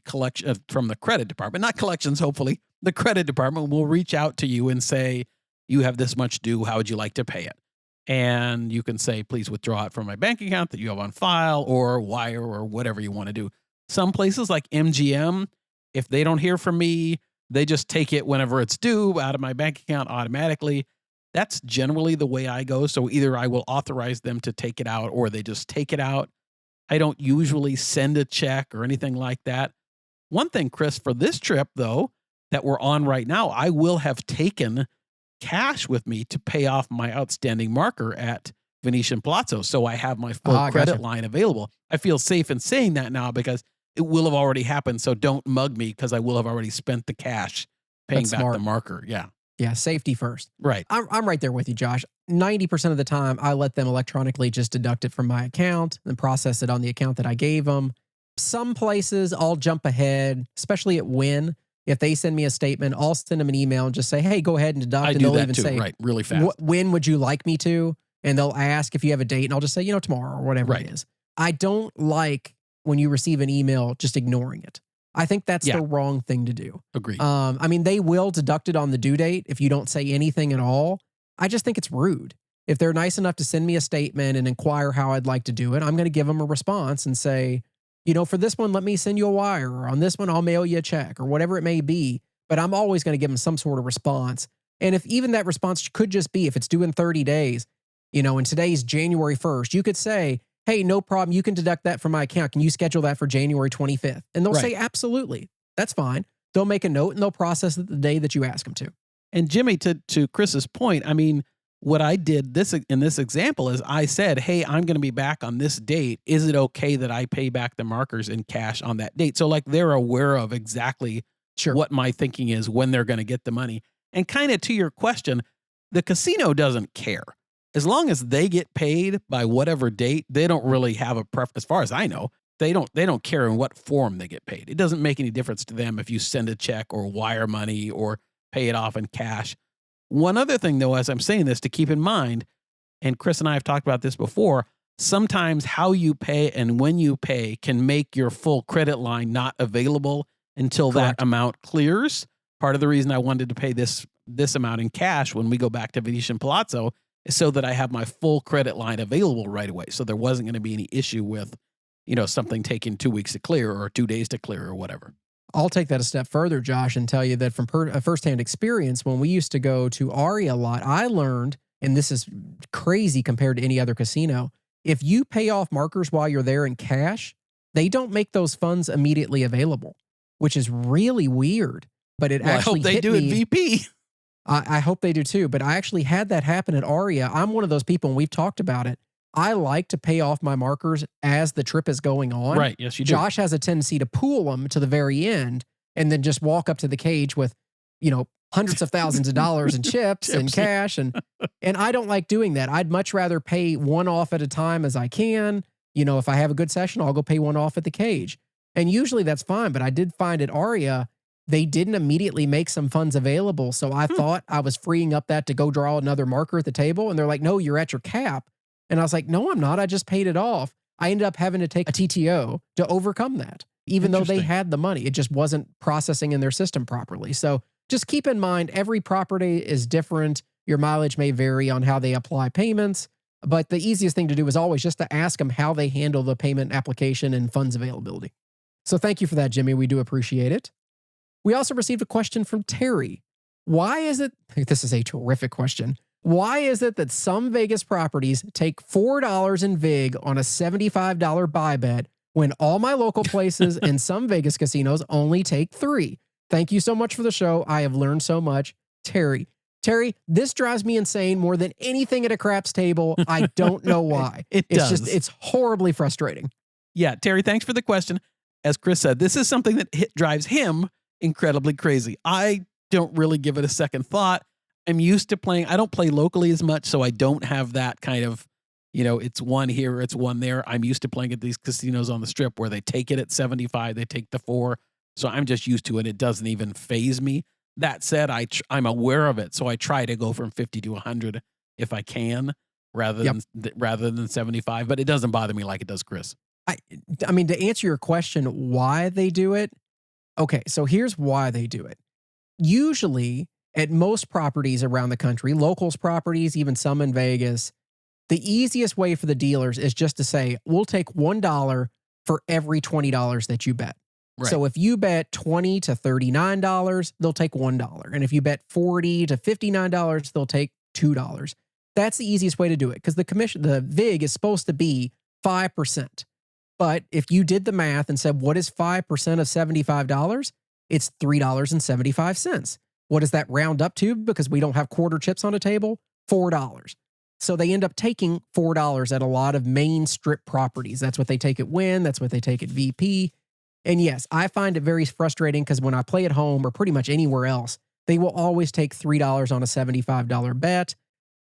from the credit department, not collections, hopefully, the credit department will reach out to you and say, you have this much due. How would you like to pay it? And you can say, please withdraw it from my bank account that you have on file, or wire, or whatever you want to do. Some places like MGM, if they don't hear from me, they just take it whenever it's due out of my bank account automatically. That's generally the way I go. So either I will authorize them to take it out, or they just take it out. I don't usually send a check or anything like that. One thing, Chris, for this trip, though, that we're on right now, I will have taken cash with me to pay off my outstanding marker at Venetian Palazzo. So I have my full credit line available. I feel safe in saying that now because it will have already happened. So don't mug me, because I will have already spent the cash paying back the marker. Yeah. Yeah, safety first. Right. I'm right there with you, Josh. 90% of the time, I let them electronically just deduct it from my account and process it on the account that I gave them. Some places, I'll jump ahead, especially at Wynn. If they send me a statement, I'll send them an email and just say, hey, go ahead and deduct. I and do they'll that even too, say, right, really fast. When would you like me to? And they'll ask if you have a date, and I'll just say, tomorrow or whatever it is. I don't like when you receive an email just ignoring it. I think that's the wrong thing to do. Agreed. I mean, they will deduct it on the due date if you don't say anything at all. I just think it's rude. If they're nice enough to send me a statement and inquire how I'd like to do it, I'm going to give them a response and say, for this one, let me send you a wire, or on this one, I'll mail you a check, or whatever it may be. But I'm always going to give them some sort of response. And if even that response could just be, if it's due in 30 days, and today's January 1st, you could say, hey, no problem. You can deduct that from my account. Can you schedule that for January 25th? And they'll say, absolutely. That's fine. They'll make a note and they'll process it the day that you ask them to. And Jimmy, to Chris's point, I mean, what I did in this example is I said, hey, I'm going to be back on this date. Is it okay that I pay back the markers in cash on that date? So like they're aware of exactly what my thinking is when they're going to get the money. And kind of to your question, the casino doesn't care. As long as they get paid by whatever date, they don't really have a preference. As far as I know, they don't care in what form they get paid. It doesn't make any difference to them if you send a check or wire money or pay it off in cash. One other thing, though, as I'm saying this, to keep in mind, and Chris and I have talked about this before, sometimes how you pay and when you pay can make your full credit line not available until that amount clears. Part of the reason I wanted to pay this amount in cash when we go back to Venetian Palazzo is so that I have my full credit line available right away. So there wasn't going to be any issue with, something taking 2 weeks to clear or 2 days to clear or whatever. I'll take that a step further, Josh, and tell you that from firsthand experience, when we used to go to Aria a lot, I learned, and this is crazy compared to any other casino, if you pay off markers while you're there in cash, they don't make those funds immediately available, which is really weird. But it actually I hope they do at VP. I hope they do too. But I actually had that happen at Aria. I'm one of those people, and we've talked about it. I like to pay off my markers as the trip is going on. Right. Yes, you do. Josh has a tendency to pool them to the very end and then just walk up to the cage with, hundreds of thousands of dollars in chips and cash. And I don't like doing that. I'd much rather pay one off at a time as I can. If I have a good session, I'll go pay one off at the cage. And usually that's fine. But I did find at Aria, they didn't immediately make some funds available. So I thought I was freeing up that to go draw another marker at the table. And they're like, no, you're at your cap. And I was like, no, I'm not. I just paid it off. I ended up having to take a TTO to overcome that, even though they had the money. It just wasn't processing in their system properly. So just keep in mind, every property is different. Your mileage may vary on how they apply payments. But the easiest thing to do is always just to ask them how they handle the payment application and funds availability. So thank you for that, Jimmy. We do appreciate it. We also received a question from Terry. Why is it, this is a terrific question. Why is it that some Vegas properties take $4 in VIG on a $75 buy bet when all my local places and some Vegas casinos only take $3? Thank you so much for the show. I have learned so much. Terry, this drives me insane more than anything at a craps table. I don't know why. It's horribly frustrating. Yeah, Terry, thanks for the question. As Chris said, this is something that drives him incredibly crazy. I don't really give it a second thought. I'm used to playing. I don't play locally as much, so I don't have that kind of, it's one here, it's one there. I'm used to playing at these casinos on the Strip where they take it at 75, they take the 4. So I'm just used to it. It doesn't even faze me. That said, I'm aware of it, so I try to go from 50 to 100 if I can, rather than 75. But it doesn't bother me like it does Chris. I mean, to answer your question, why they do it. Okay, so here's why they do it. Usually, At most properties around the country, locals properties, even some in Vegas, the easiest way for the dealers is just to say, we'll take $1 for every $20 that you bet. Right. So if you bet $20 to $39, they'll take $1. And if you bet $40 to $59, they'll take $2. That's the easiest way to do it because the VIG is supposed to be 5%. But if you did the math and said, what is 5% of $75? It's $3.75. What does that round up to? Because we don't have quarter chips on a table? $4. So they end up taking $4 at a lot of main strip properties. That's what they take at Wynn. That's what they take at VP. And yes, I find it very frustrating because when I play at home or pretty much anywhere else, they will always take $3 on a $75 bet.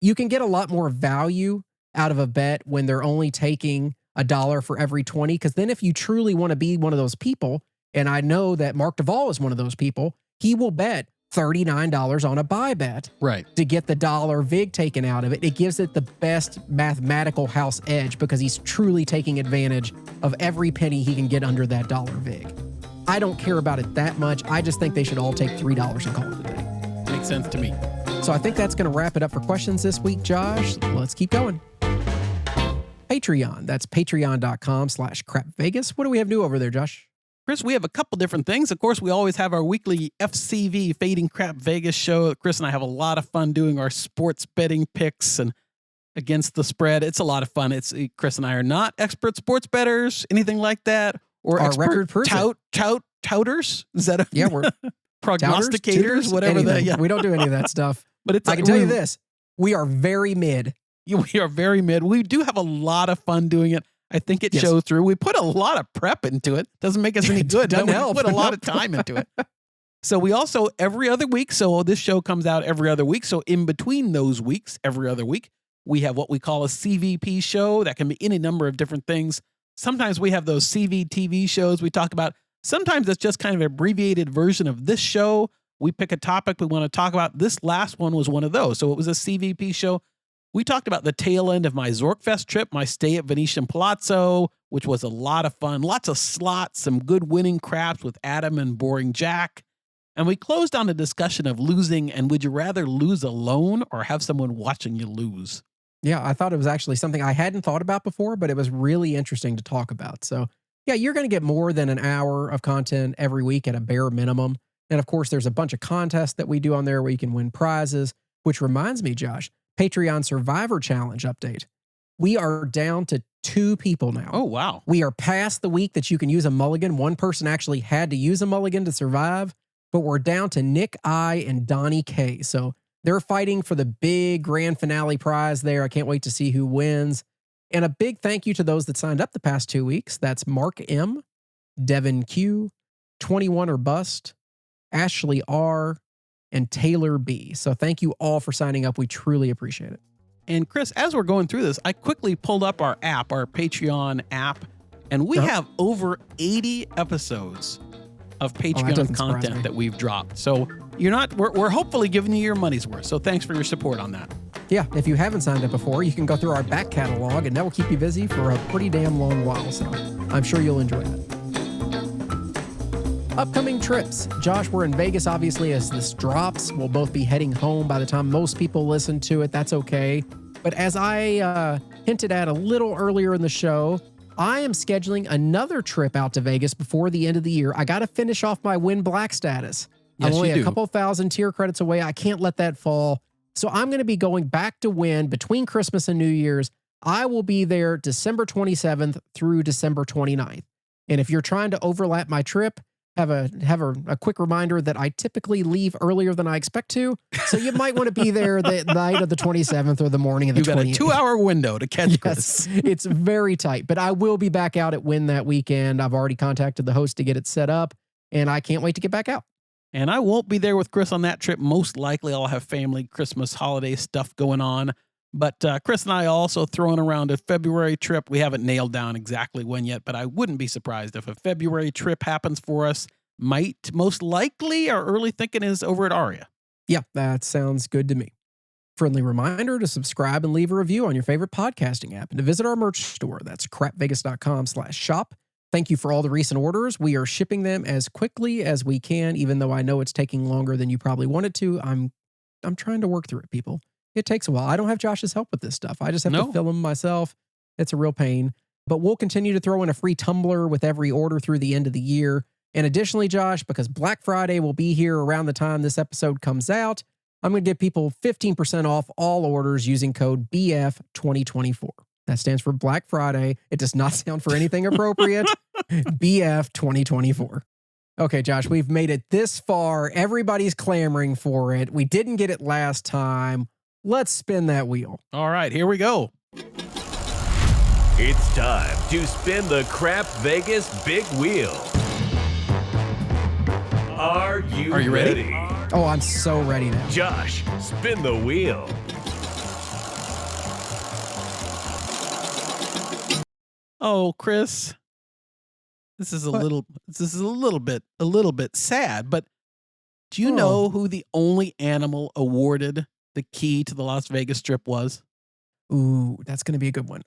You can get a lot more value out of a bet when they're only taking $1 for every 20. Because then if you truly want to be one of those people, and I know that Mark Duvall is one of those people, he will bet $39 on a buy bet to get the dollar VIG taken out of it. It gives it the best mathematical house edge because he's truly taking advantage of every penny he can get under that dollar VIG. I don't care about it that much. I just think they should all take $3 and call it a day. Makes sense to me. So I think that's going to wrap it up for questions this week, Josh. Let's keep going. Patreon. That's patreon.com/crapvegas. What do we have new over there, Josh? Chris, we have a couple different things. Of course, we always have our weekly FCV Fading Crap Vegas show. Chris and I have a lot of fun doing our sports betting picks and against the spread. It's a lot of fun. Chris and I are not expert sports bettors, anything like that, or our expert record proves touters. Is that we're prognosticators, whatever that. We don't do any of that stuff. But I can tell you this: we are very mid. We are very mid. We do have a lot of fun doing it. I think it shows through. We put a lot of prep into it. Doesn't make us any good. Doesn't help. We put a lot of time into it. So we also, every other week, so this show comes out every other week. So in between those weeks, every other week, we have what we call a CVP show. That can be any number of different things. Sometimes we have those CVTV shows we talk about. Sometimes it's just kind of an abbreviated version of this show. We pick a topic we want to talk about. This last one was one of those. So it was a CVP show. We talked about the tail end of my Zorkfest trip, my stay at Venetian Palazzo, which was a lot of fun. Lots of slots, some good winning craps with Adam and Boring Jack. And we closed on a discussion of losing and would you rather lose alone or have someone watching you lose? Yeah, I thought it was actually something I hadn't thought about before, but it was really interesting to talk about. So yeah, you're going to get more than an hour of content every week at a bare minimum. And of course, there's a bunch of contests that we do on there where you can win prizes, which reminds me, Josh, Patreon Survivor Challenge update. We are down to 2 people now. Oh, wow. We are past the week that you can use a mulligan. One person actually had to use a mulligan to survive, but we're down to Nick I and Donnie K. So they're fighting for the big grand finale prize there. I can't wait to see who wins. And a big thank you to those that signed up the past 2 weeks. That's Mark M, Devin Q, 21 or Bust, Ashley R, and Taylor B. So thank you all for signing up. We truly appreciate it. And Chris, as we're going through this, I quickly pulled up our app, our Patreon app, and we have over 80 episodes of Patreon content that we've dropped. So we're hopefully giving you your money's worth. So thanks for your support on that. Yeah, if you haven't signed up before, you can go through our back catalog and that will keep you busy for a pretty damn long while. So I'm sure you'll enjoy that. Upcoming trips. Josh, we're in Vegas, obviously, as this drops. We'll both be heading home by the time most people listen to it. That's okay. But as I hinted at a little earlier in the show, I am scheduling another trip out to Vegas before the end of the year. I got to finish off my Win Black status. Yes, I'm only you do. a couple thousand tier credits away. I can't let that fall. So I'm going to be going back to Win between Christmas and New Year's. I will be there December 27th through December 29th. And if you're trying to overlap my trip, have a quick reminder that I typically leave earlier than I expect to. So you might want to be there the night of the 27th or the morning of the 28th. You got a 2-hour window to catch Yes, it's very tight. But I will be back out at Win that weekend. I've already contacted the host to get it set up, and I can't wait to get back out. And I won't be there with Chris on that trip. Most likely I'll have family, Christmas, holiday stuff going on. But Chris and I also throwing around a February trip. We haven't nailed down exactly when yet, but I wouldn't be surprised if a February trip happens for us. Most likely, our early thinking is over at Aria. Yeah, that sounds good to me. Friendly reminder to subscribe and leave a review on your favorite podcasting app and to visit our merch store. That's crapvegas.com/shop Thank you for all the recent orders. We are shipping them as quickly as we can, even though I know it's taking longer than you probably wanted to. I'm trying to work through it, people. It takes a while. I don't have Josh's help with this stuff. I just have to fill them myself. It's a real pain. But we'll continue to throw in a free tumbler with every order through the end of the year. And additionally, Josh, because Black Friday will be here around the time this episode comes out, I'm going to give people 15% off all orders using code BF2024. That stands for Black Friday. It does not sound for anything appropriate. BF2024. Okay, Josh, we've made it this far. Everybody's clamoring for it. We didn't get it last time. Let's spin that wheel. All right, here we go. It's time to spin the Crap Vegas Big Wheel. Are you ready? Oh, I'm so ready now. Josh, spin the wheel. Oh, Chris, this is a little bit sad, but do you know who the only animal awarded the key to the Las Vegas Strip was? Ooh, that's going to be a good one.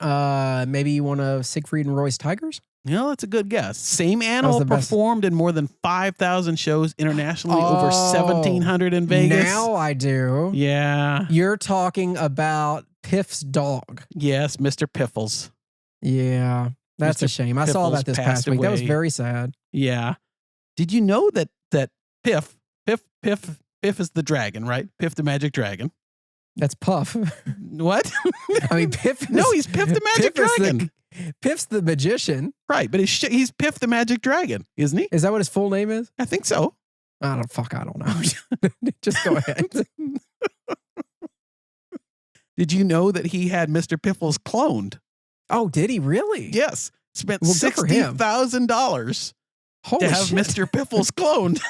Maybe one of Siegfried and Roy's tigers? No, that's a good guess. Same animal performed in more than 5,000 shows internationally, over 1,700 in Vegas. Now I do. Yeah. You're talking about Piff's dog. Yes, Mr. Piffles. Yeah, that's a shame. I saw that this past week. That was very sad. Yeah. Did you know that Piff is the dragon, right? Piff the magic dragon. That's Puff. What? I mean, Piff. No, he's Piff the magic dragon. Piff's the magician. Right, but he's Piff the magic dragon, isn't he? Is that what his full name is? I think so. I don't know. Just go ahead. Did you know that he had Mr. Piffles cloned? Oh, did he really? Yes. Spent $60,000 to have Mr. Piffles cloned.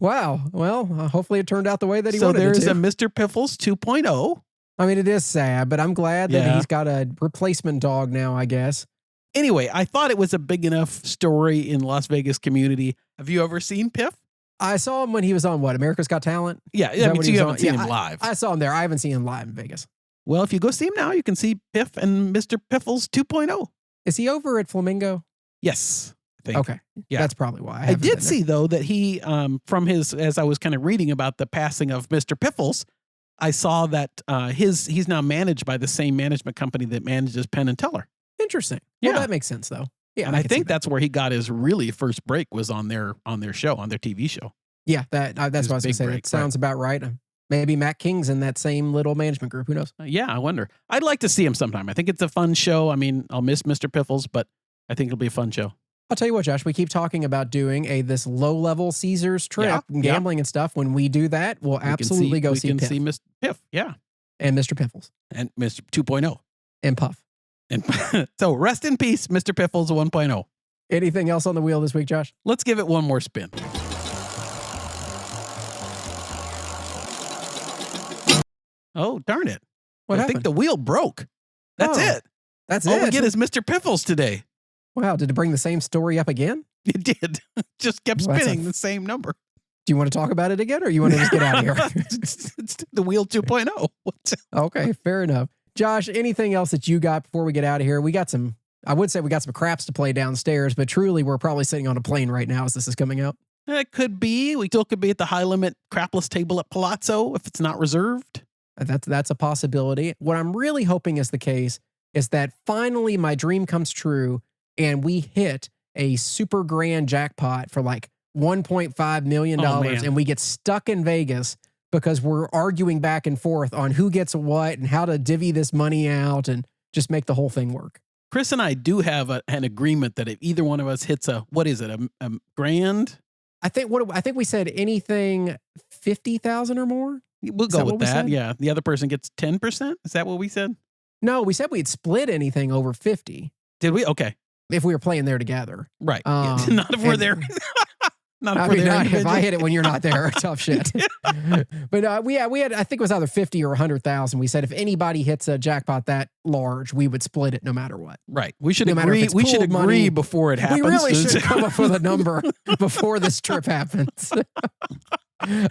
Wow. Well, hopefully it turned out the way that he wanted it to. So there's a Mr. Piffles 2.0. I mean, it is sad, but I'm glad that he's got a replacement dog now, I guess. Anyway, I thought it was a big enough story in Las Vegas community. Have you ever seen Piff? I saw him when he was on America's Got Talent? Yeah, you haven't seen him live. I saw him there. I haven't seen him live in Vegas. Well, if you go see him now, you can see Piff and Mr. Piffles 2.0. Is he over at Flamingo? Yes. I think. Okay. Yeah. That's probably why. I did see, though, that he, as I was kind of reading about the passing of Mr. Piffles, I saw that he's now managed by the same management company that manages Penn and Teller. Interesting. Well, that makes sense, though. Yeah, and I think that's where he got his really first break, was on their show, on their TV show. Yeah, that's what I was going to say. That sounds about right. Maybe Matt King's in that same little management group. Who knows? Yeah, I wonder. I'd like to see him sometime. I think it's a fun show. I mean, I'll miss Mr. Piffles, but I think it'll be a fun show. I'll tell you what, Josh, we keep talking about doing this low-level Caesars trip and gambling and stuff. When we do that, we'll absolutely go see Piff. We can see Mr. Piff, yeah. And Mr. Piffles. And Mr. 2.0. And Puff. And so rest in peace, Mr. Piffles 1.0. Anything else on the wheel this week, Josh? Let's give it one more spin. Oh, darn it. What happened? I think the wheel broke. That's it. That's All it. we get is Mr. Piffles today. Wow, did it bring the same story up again? It did. Just kept spinning the same number. Do you want to talk about it again, or you want to just get out of here? It's the wheel 2.0. Okay, fair enough. Josh, anything else that you got before we get out of here? I would say we got some craps to play downstairs, but truly we're probably sitting on a plane right now as this is coming out. It could be. We still could be at the high limit crapless table at Palazzo if it's not reserved. That's a possibility. What I'm really hoping is the case is that finally my dream comes true and we hit a super grand jackpot for like $1.5 million and we get stuck in Vegas because we're arguing back and forth on who gets what and how to divvy this money out and just make the whole thing work. Chris and I do have an agreement that if either one of us hits a grand? I think we said anything 50,000 or more. We'll go with that. Yeah. The other person gets 10%. Is that what we said? No, we said we'd split anything over 50. Did we? Okay. If we were playing there together. Right. Not if we're there. Not if I hit it when you're not there. Tough shit. But we had, I think it was either 50 or 100,000. We said if anybody hits a jackpot that large, we would split it no matter what. Right. We should agree. We should agree before it happens. We really should come up with a number before this trip happens.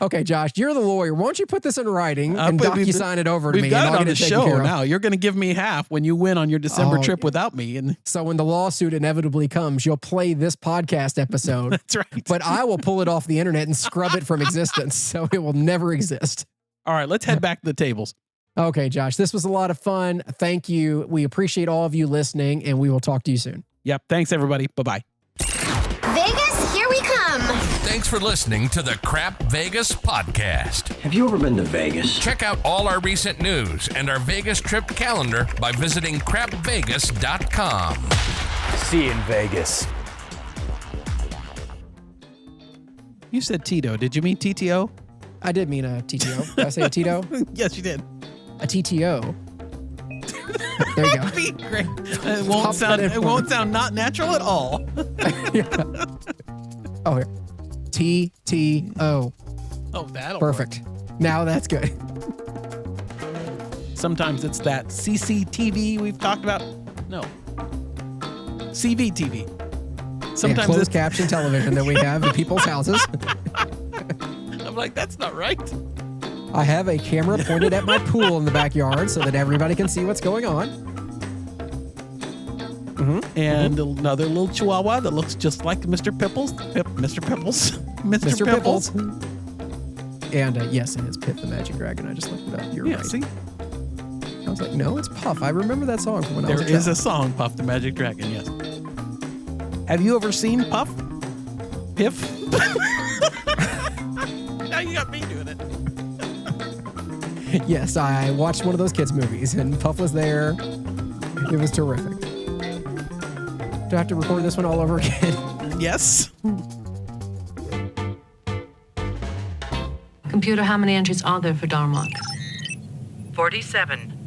Okay, Josh, you're the lawyer. Why don't you put this in writing and docu-sign it over to me? We've got and it I'll on get the taken show care of. now. You're going to give me half when you win on your December trip without me. And So when the lawsuit inevitably comes, you'll play this podcast episode. that's right. But I will pull it off the internet and scrub it from existence, so it will never exist. All right, let's head back to the tables. Okay, Josh, this was a lot of fun. Thank you. We appreciate all of you listening, and we will talk to you soon. Yep. Thanks, everybody. Bye-bye. Vegas, here we come. Thanks for listening to the Crap Vegas podcast. Have you ever been to Vegas? Check out all our recent news and our Vegas trip calendar by visiting crapvegas.com. See you in Vegas. You said Tito. Did you mean TTO? I did mean a TTO. Did I say a Tito? Yes, you did. A TTO. There you go. Be great. It won't sound not natural at all. Oh, here. TTO. Oh, that'll Perfect. Now that's good. Sometimes it's that CCTV we've talked about. No. CVTV. Sometimes closed it's caption television that we have in people's houses. I'm like, that's not right. I have a camera pointed at my pool in the backyard so that everybody can see what's going on. And another little chihuahua that looks just like Mr. Pipples. Mr. Pipples. Mr. Pipples. And yes, it is Pip the Magic Dragon. I just looked it up. You're Yeah, right. see? I was like, no, it's Puff. I remember that song from when I was There a is child. a song, Puff the Magic Dragon, yes. Have you ever seen Puff? Piff? Now you got me doing it. Yes, I watched one of those kids' movies, and Puff was there. It was terrific. Do I have to record this one all over again? Yes. Computer, how many entries are there for Darmok? 47.